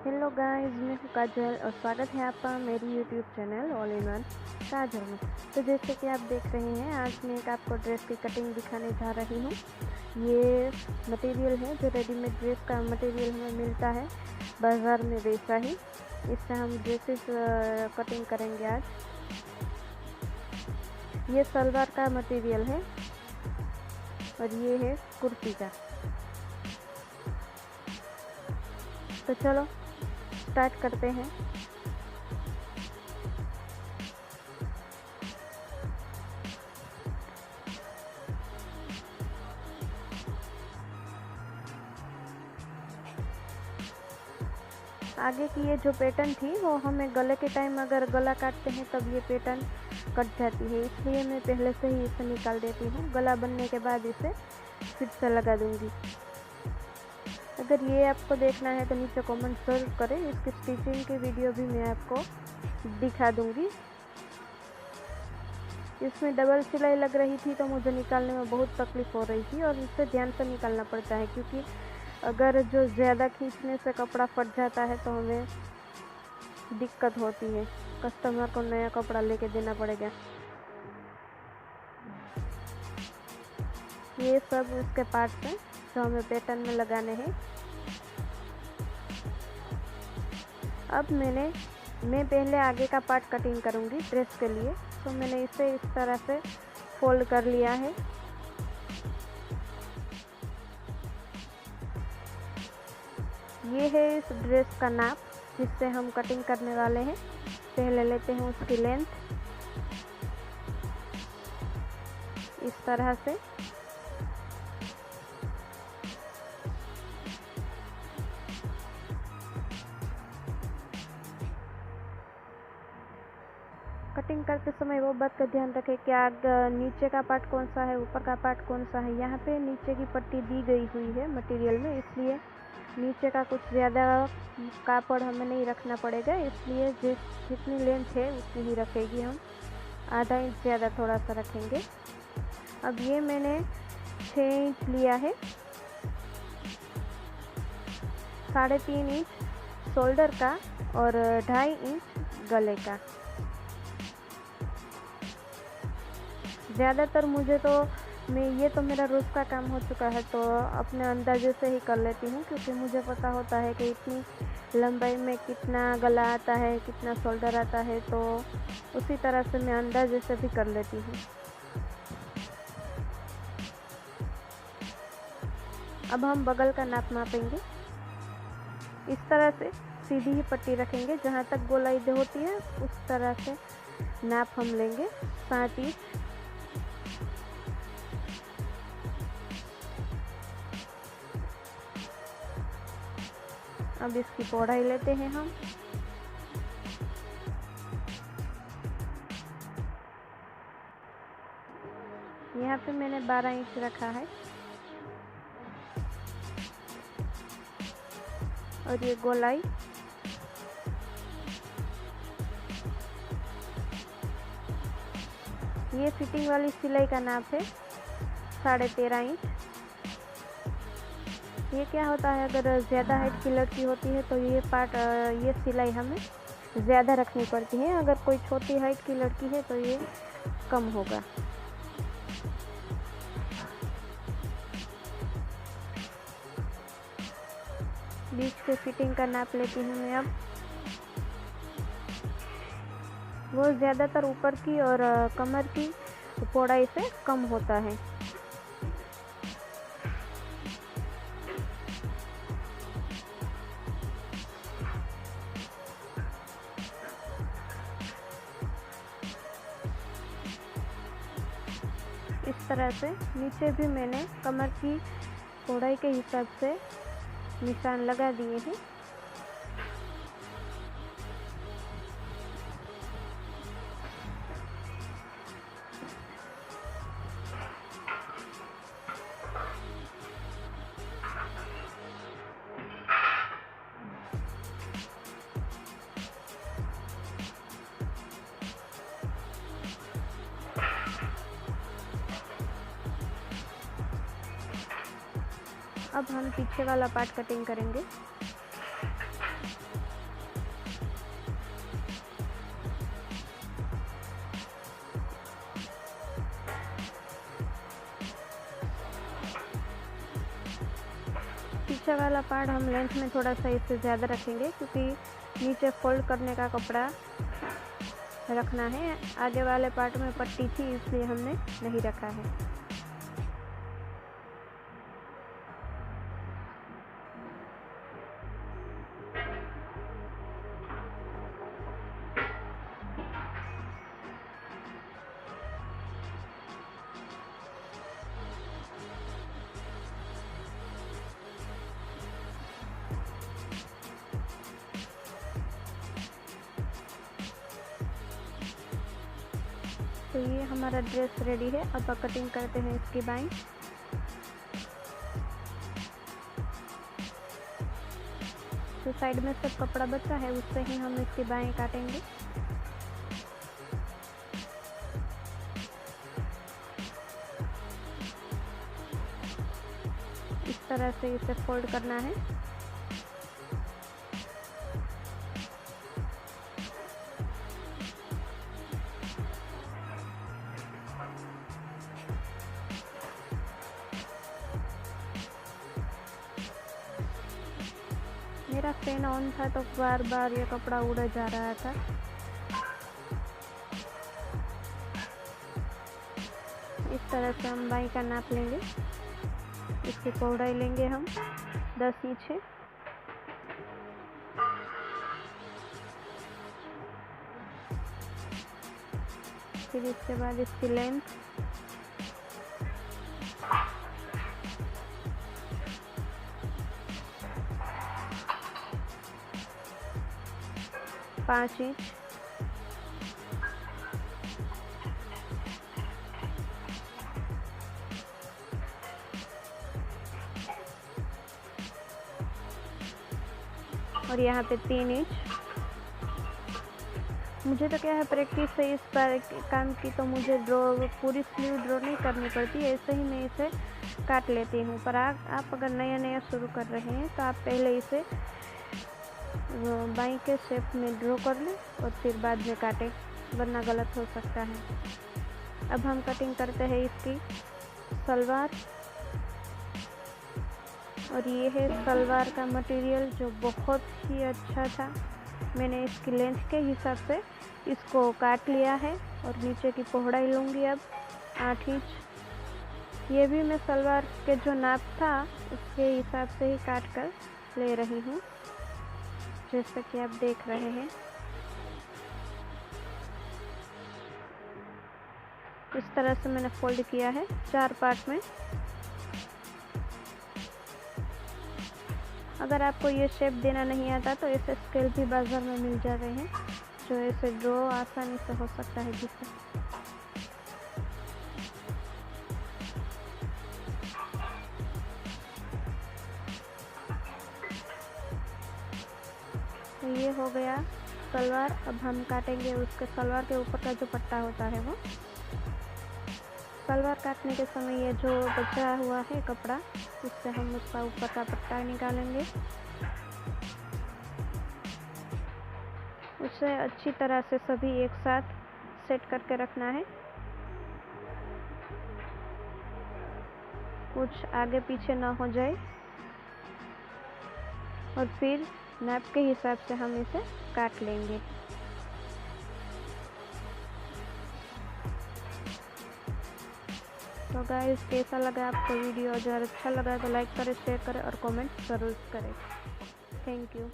Hello guys, मैं हूँ काजल और स्वागत है आपका मेरी YouTube channel all in one Kajal में। तो जैसे कि आप देख रहे हैं, आज मैं एक आपको ड्रेस की कटिंग दिखाने जा रही हूँ। ये मटेरियल है जो रेडीमेड ड्रेस का मटेरियल हमें मिलता है बाज़ार में, वैसा ही इससे हम ड्रेसेस कटिंग करेंगे आज। ये सलवार का मटेरियल है और ये है कुर्ती का। तो चलो स्टार्ट करते हैं। आगे की ये जो पैटर्न थी वो हमें गले के टाइम अगर गला काटते हैं तब ये पैटर्न कट जाती है, इसलिए मैं पहले से ही इसे निकाल देती हूँ। गला बनने के बाद इसे फिर से लगा दूंगी। अगर ये आपको देखना है तो नीचे कमेंट ज़रूर करें, इसकी स्टिचिंग की वीडियो भी मैं आपको दिखा दूंगी। इसमें डबल सिलाई लग रही थी तो मुझे निकालने में बहुत तकलीफ़ हो रही थी और इसे ध्यान से निकालना पड़ता है, क्योंकि अगर जो ज़्यादा खींचने से कपड़ा फट जाता है तो हमें दिक्कत होती है, कस्टमर को नया कपड़ा लेके देना पड़ेगा। ये सब उसके पार्ट्स हैं जो हमें पैटर्न में लगाने हैं। अब मैं पहले आगे का पार्ट कटिंग करूँगी ड्रेस के लिए, तो मैंने इसे इस तरह से फोल्ड कर लिया है। ये है इस ड्रेस का नाप जिससे हम कटिंग करने वाले हैं। पहले लेते हैं उसकी लेंथ इस तरह से। कटिंग करते समय वो बात का ध्यान रखें कि नीचे का पार्ट कौन सा है, ऊपर का पार्ट कौन सा है। यहाँ पे नीचे की पट्टी दी गई हुई है मटेरियल में, इसलिए नीचे का कुछ ज़्यादा कापड़ हमें नहीं रखना पड़ेगा, इसलिए जितनी लेंथ है उतनी ही रखेगी। हम आधा इंच ज़्यादा थोड़ा सा रखेंगे। अब ये मैंने 6 इंच लिया है, 3.5 इंच शोल्डर का और 2.5 इंच गले का। ज़्यादातर मुझे तो ये तो मेरा रोज़ का काम हो चुका है, तो अपने अंदाजे से ही कर लेती हूँ, क्योंकि मुझे पता होता है कि इतनी लंबाई में कितना गला आता है, कितना शोल्डर आता है, तो उसी तरह से मैं अंदाजे से भी कर लेती हूँ। अब हम बगल का नाप मापेंगे। इस तरह से सीधी ही पट्टी रखेंगे, जहाँ तक गोलाई होती है उस तरह से नाप हम लेंगे 7 इंच। अब इसकी चौड़ाई लेते हैं हम। यहाँ पे मैंने 12 इंच रखा है और ये गोलाई ये फिटिंग वाली सिलाई का नाप है 13.5 इंच। ये क्या होता है, अगर ज़्यादा हाइट की लड़की होती है तो ये सिलाई हमें ज़्यादा रखनी पड़ती है, अगर कोई छोटी हाइट की लड़की है तो ये कम होगा। बीच के फिटिंग का नाप लेती हूँ मैं। अब वो ज़्यादातर ऊपर की और कमर की चौड़ाई से कम होता है। इस तरह से नीचे भी मैंने कमर की चौड़ाई के हिसाब से निशान लगा दिए हैं। अब हम पीछे वाला पार्ट कटिंग करेंगे। नीचे वाला पार्ट हम लेंथ में थोड़ा सा इससे ज़्यादा रखेंगे, क्योंकि नीचे फोल्ड करने का कपड़ा रखना है। आगे वाले पार्ट में पट्टी थी इसलिए हमने नहीं रखा है। तो ये हमारा ड्रेस रेडी है। अब कटिंग करते हैं इसकी बाई। जो साइड में सब कपड़ा बचा है उससे ही हम इसकी बाएं काटेंगे। इस तरह से इसे फोल्ड करना है। मेरा फैन ऑन था तो बार बार ये कपड़ा उड़ जा रहा था। इस तरह से हम बाई का नाप लेंगे। इसकी चौड़ाई लेंगे हम 10 इंच है। फिर इसके बाद इसकी लेंथ 5 इंच। और यहाँ पे 3 इंच। मुझे तो क्या है, प्रैक्टिस से इस पर काम की तो मुझे पूरी स्लीव ड्रॉ नहीं करनी पड़ती, ऐसे ही मैं इसे काट लेती हूँ। पर आप अगर नया शुरू कर रहे हैं तो आप पहले इसे बाई के शेप में ड्रॉ कर लें और फिर बाद में काटें, वरना गलत हो सकता है। अब हम कटिंग करते हैं इसकी सलवार। और ये है सलवार का मटेरियल जो बहुत ही अच्छा था। मैंने इसकी लेंथ के हिसाब से इसको काट लिया है और नीचे की पौड़ाई लूँगी अब 8 इंच। ये भी मैं सलवार के जो नाप था उसके हिसाब से ही काट कर ले रही हूँ, जैसा कि आप देख रहे हैं। इस तरह से मैंने फोल्ड किया है 4 पार्ट में। अगर आपको ये शेप देना नहीं आता तो ऐसे स्केल भी बाजार में मिल जाते हैं, जो ऐसे ड्रॉ आसानी से हो सकता है जिससे। तो ये हो गया सलवार। अब हम काटेंगे उसके सलवार के ऊपर का जो पट्टा होता है वो। सलवार काटने के समय ये जो बचा हुआ है कपड़ा, उससे हम उसका ऊपर का पट्टा निकालेंगे। उसे अच्छी तरह से सभी एक साथ सेट करके रखना है। कुछ आगे पीछे ना हो जाए। और फिर नाप के हिसाब से हम इसे काट लेंगे। तो गाइस, कैसा लगा आपको वीडियो? अगर अच्छा लगा तो लाइक करें, शेयर करें और कमेंट ज़रूर करें। Thank you.